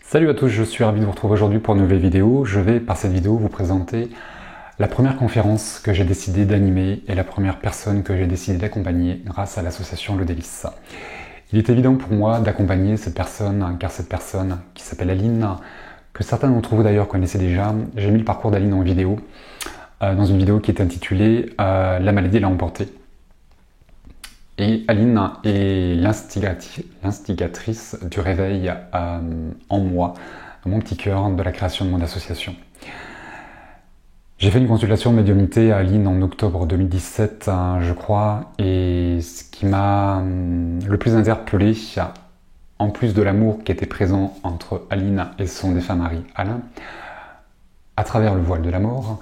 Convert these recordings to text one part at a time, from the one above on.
Salut à tous, je suis ravi de vous retrouver aujourd'hui pour une nouvelle vidéo. Je vais par cette vidéo vous présenter la première conférence que j'ai décidé d'animer et la première personne que j'ai décidé d'accompagner grâce à l'association Le Délice. Il est évident pour moi d'accompagner cette personne, car cette personne qui s'appelle Aline, que certains d'entre vous d'ailleurs connaissaient déjà, j'ai mis le parcours d'Aline en vidéo, dans une vidéo qui est intitulée « La maladie l'a emporté ». Et Aline est l'instigatrice du réveil en moi, dans mon petit cœur, de la création de mon association. J'ai fait une consultation de médiumnité à Aline en octobre 2017, je crois, et ce qui m'a le plus interpellé, en plus de l'amour qui était présent entre Aline et son défunt mari Alain, à travers le voile de la mort,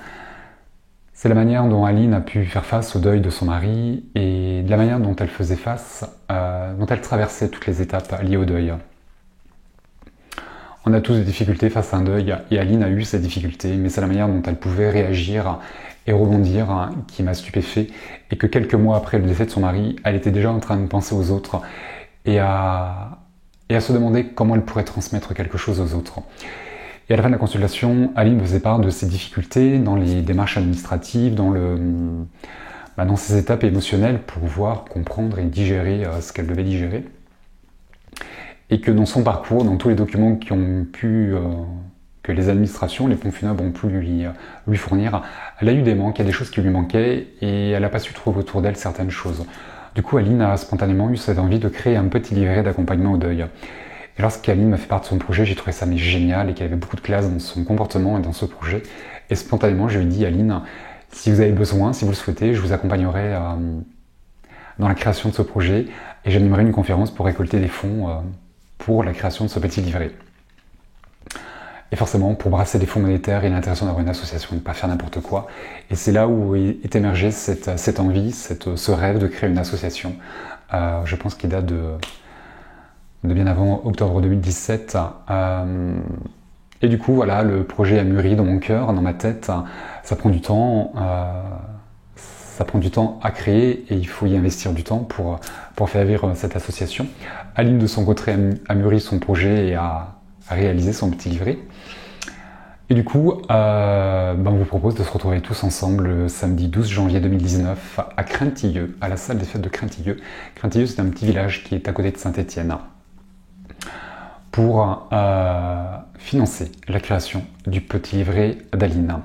c'est la manière dont Aline a pu faire face au deuil de son mari et de la manière dont elle faisait face, dont elle traversait toutes les étapes liées au deuil. On a tous des difficultés face à un deuil et Aline a eu ces difficultés, mais c'est la manière dont elle pouvait réagir et rebondir qui m'a stupéfait, et que quelques mois après le décès de son mari, elle était déjà en train de penser aux autres et à se demander comment elle pourrait transmettre quelque chose aux autres. Et à la fin de la consultation, Aline me faisait part de ses difficultés dans les démarches administratives, dans ses étapes émotionnelles pour voir, comprendre et digérer ce qu'elle devait digérer. Et que dans son parcours, dans tous les documents que les administrations, les pompes funèbres ont pu lui fournir, elle a eu des manques, il y a des choses qui lui manquaient et elle n'a pas su trouver autour d'elle certaines choses. Du coup, Aline a spontanément eu cette envie de créer un petit livret d'accompagnement au deuil. Et lorsqu'Aline m'a fait part de son projet, j'ai trouvé ça génial et qu'il y avait beaucoup de classe dans son comportement et dans ce projet. Et spontanément, je lui ai dit, Aline, si vous avez besoin, si vous le souhaitez, je vous accompagnerai dans la création de ce projet et j'animerai une conférence pour récolter des fonds pour la création de ce petit livret. Et forcément, pour brasser des fonds monétaires, il est intéressant d'avoir une association et de ne pas faire n'importe quoi. Et c'est là où est émergée cette envie, ce rêve de créer une association. Je pense qu'il date de bien avant octobre 2017. Et du coup, voilà, le projet a mûri dans mon cœur, dans ma tête. Ça prend du temps. Ça prend du temps à créer et il faut y investir du temps pour faire vivre cette association. Aline, de son côté, a mûri son projet et a réalisé son petit livret. Et du coup, on vous propose de se retrouver tous ensemble le samedi 12 janvier 2019 à Craintilleux, à la salle des fêtes de Craintilleux. Craintilleux, c'est un petit village qui est à côté de Saint-Étienne, pour financer la création du petit livret d'Aline.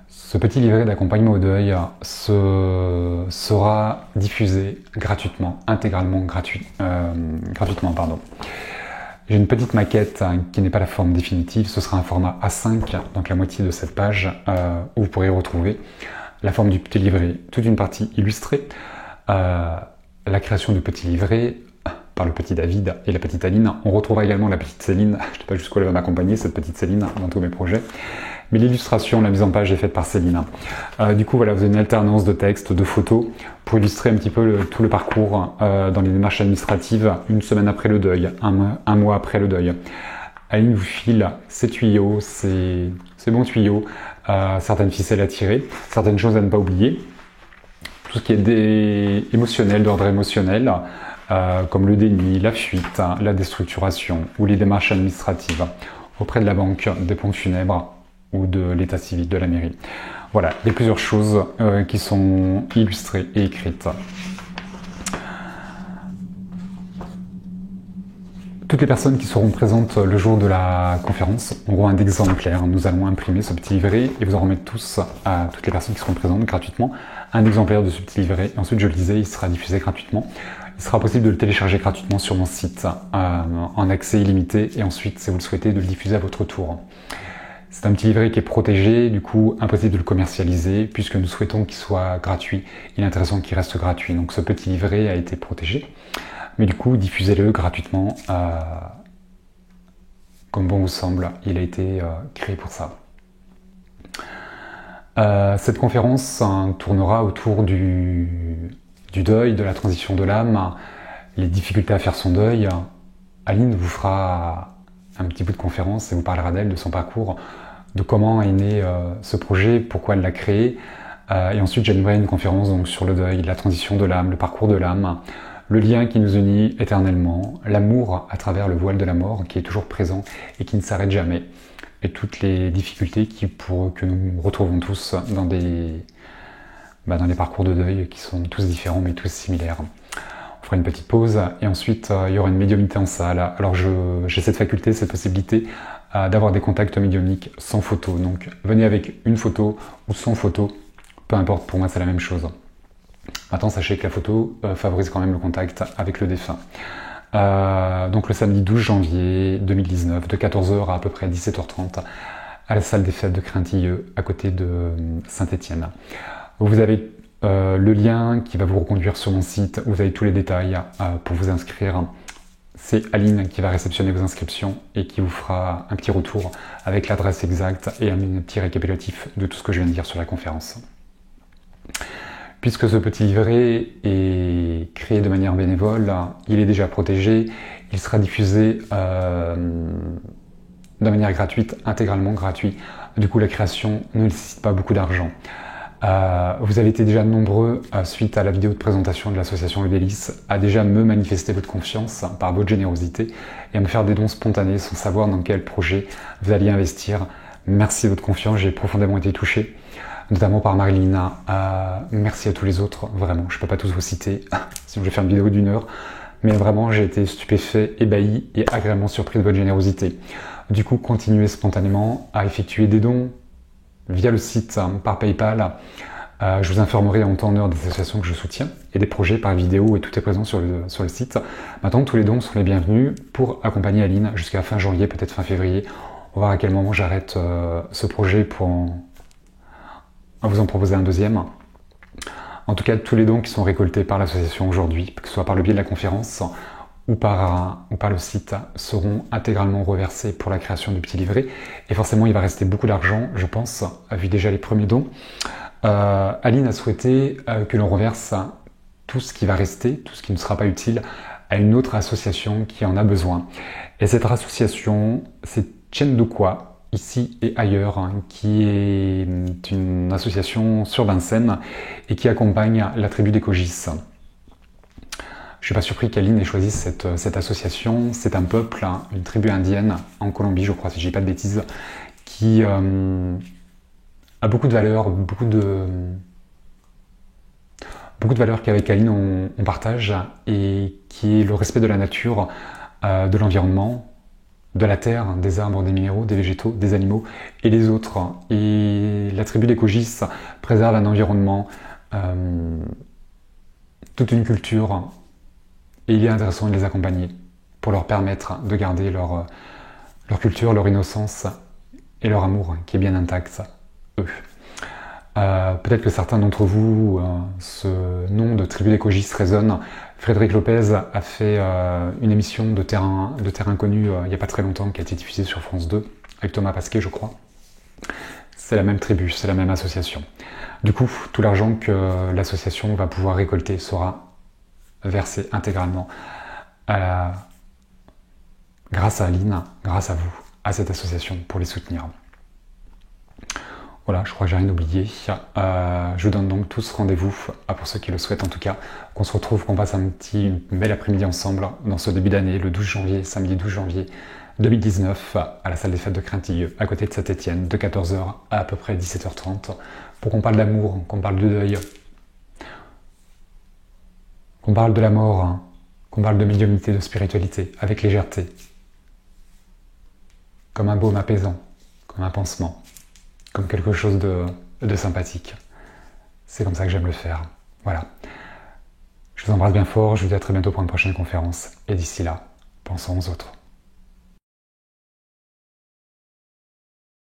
Ce petit livret d'accompagnement au deuil sera diffusé gratuitement, intégralement gratuitement. J'ai une petite maquette qui n'est pas la forme définitive, ce sera un format A5, donc la moitié de cette page, où vous pourrez retrouver la forme du petit livret, toute une partie illustrée, la création du petit livret, par le petit David et la petite Aline. On retrouvera également la petite Céline, je ne sais pas jusqu'où elle va m'accompagner, cette petite Céline, dans tous mes projets. Mais l'illustration, la mise en page est faite par Céline. Du coup, voilà, vous avez une alternance de textes, de photos, pour illustrer un petit peu tout le parcours dans les démarches administratives, une semaine après le deuil, un mois après le deuil. Aline vous file ses tuyaux, ses bons tuyaux, certaines ficelles à tirer, certaines choses à ne pas oublier, tout ce qui est émotionnel, d'ordre émotionnel, comme le déni, la fuite, la déstructuration ou les démarches administratives auprès de la banque, des pompes funèbres ou de l'état civil de la mairie. Voilà, il y a plusieurs choses qui sont illustrées et écrites. Toutes les personnes qui seront présentes le jour de la conférence auront un exemplaire. Nous allons imprimer ce petit livret et vous en remettre tous à toutes les personnes qui seront présentes gratuitement un exemplaire de ce petit livret. Et ensuite, je le disais, il sera diffusé gratuitement. Il sera possible de le télécharger gratuitement sur mon site en accès illimité et ensuite, si vous le souhaitez, de le diffuser à votre tour. C'est un petit livret qui est protégé, du coup impossible de le commercialiser puisque nous souhaitons qu'il soit gratuit. Il est intéressant qu'il reste gratuit. Donc ce petit livret a été protégé. Mais du coup, diffusez-le gratuitement comme bon vous semble. Il a été créé pour ça. Cette conférence tournera autour du deuil, de la transition de l'âme, les difficultés à faire son deuil. Aline vous fera un petit bout de conférence et vous parlera d'elle, de son parcours, de comment est né ce projet, pourquoi elle l'a créé. Et ensuite, j'animerai une conférence donc, sur le deuil, la transition de l'âme, le parcours de l'âme, le lien qui nous unit éternellement, l'amour à travers le voile de la mort qui est toujours présent et qui ne s'arrête jamais, et toutes les difficultés que nous retrouvons tous dans des parcours de deuil qui sont tous différents mais tous similaires. On fera une petite pause et ensuite il y aura une médiumnité en salle. Alors j'ai cette faculté, cette possibilité d'avoir des contacts médiumniques sans photo. Donc venez avec une photo ou sans photo, peu importe, pour moi c'est la même chose. Maintenant sachez que la photo favorise quand même le contact avec le défunt. Donc le samedi 12 janvier 2019, de 14h à peu près 17h30, à la salle des fêtes de Craintilleux, à côté de Saint-Étienne. Vous avez le lien qui va vous reconduire sur mon site, vous avez tous les détails pour vous inscrire. C'est Aline qui va réceptionner vos inscriptions et qui vous fera un petit retour avec l'adresse exacte et un petit récapitulatif de tout ce que je viens de dire sur la conférence. Puisque ce petit livret est créé de manière bénévole, il est déjà protégé, il sera diffusé de manière gratuite, intégralement gratuit. Du coup, la création ne nécessite pas beaucoup d'argent. Vous avez été déjà nombreux, suite à la vidéo de présentation de l'association Udélis, à déjà me manifester votre confiance par votre générosité et à me faire des dons spontanés sans savoir dans quel projet vous alliez investir. Merci de votre confiance, j'ai profondément été touché, notamment par Marilina. Merci à tous les autres, vraiment, je ne peux pas tous vous citer, sinon je vais faire une vidéo d'1 heure, mais vraiment j'ai été stupéfait, ébahi et agréablement surpris de votre générosité. Du coup, continuez spontanément à effectuer des dons via le site par PayPal. Je vous informerai en temps en heure des associations que je soutiens et des projets par vidéo et tout est présent sur le site. Maintenant, tous les dons sont les bienvenus pour accompagner Aline jusqu'à fin janvier, peut-être fin février. On va voir à quel moment j'arrête ce projet pour vous en proposer un deuxième. En tout cas, tous les dons qui sont récoltés par l'association aujourd'hui, que ce soit par le biais de la conférence ou par le site, seront intégralement reversés pour la création du petit livret. Et forcément, il va rester beaucoup d'argent, je pense, vu déjà les premiers dons. Aline a souhaité que l'on reverse tout ce qui va rester, tout ce qui ne sera pas utile, à une autre association qui en a besoin. Et cette association, c'est Tchendokwa, ici et ailleurs, qui est une association sur Vincennes et qui accompagne la tribu des Kogis. Je ne suis pas surpris qu'Aline ait choisi cette association. C'est un peuple, une tribu indienne en Colombie, je crois, si je ne dis pas de bêtises, qui a beaucoup de valeurs, beaucoup de valeurs qu'avec Aline on partage, et qui est le respect de la nature, de l'environnement, de la terre, des arbres, des minéraux, des végétaux, des animaux et des autres. Et la tribu des Kogis préserve un environnement, toute une culture. Et il est intéressant de les accompagner pour leur permettre de garder leur culture, leur innocence et leur amour qui est bien intact, eux. Peut-être que certains d'entre vous, ce nom de tribu des Kogis résonne. Frédéric Lopez a fait une émission de terrain connu il n'y a pas très longtemps qui a été diffusée sur France 2 avec Thomas Pasquet, je crois. C'est la même tribu, c'est la même association. Du coup, tout l'argent que l'association va pouvoir récolter sera versé intégralement grâce à Aline, grâce à vous, à cette association pour les soutenir. Voilà, je crois que j'ai rien oublié. Je vous donne donc tous rendez-vous, pour ceux qui le souhaitent en tout cas, qu'on se retrouve, qu'on passe une belle après-midi ensemble dans ce début d'année, le 12 janvier, samedi 12 janvier 2019, à la salle des fêtes de Craintilleux, à côté de Saint-Étienne, de 14h à peu près 17h30, pour qu'on parle d'amour, qu'on parle de deuil, qu'on parle de la mort, qu'on parle de médiumnité, de spiritualité, avec légèreté, comme un baume apaisant, comme un pansement, comme quelque chose de sympathique. C'est comme ça que j'aime le faire. Voilà. Je vous embrasse bien fort, je vous dis à très bientôt pour une prochaine conférence. Et d'ici là, pensons aux autres.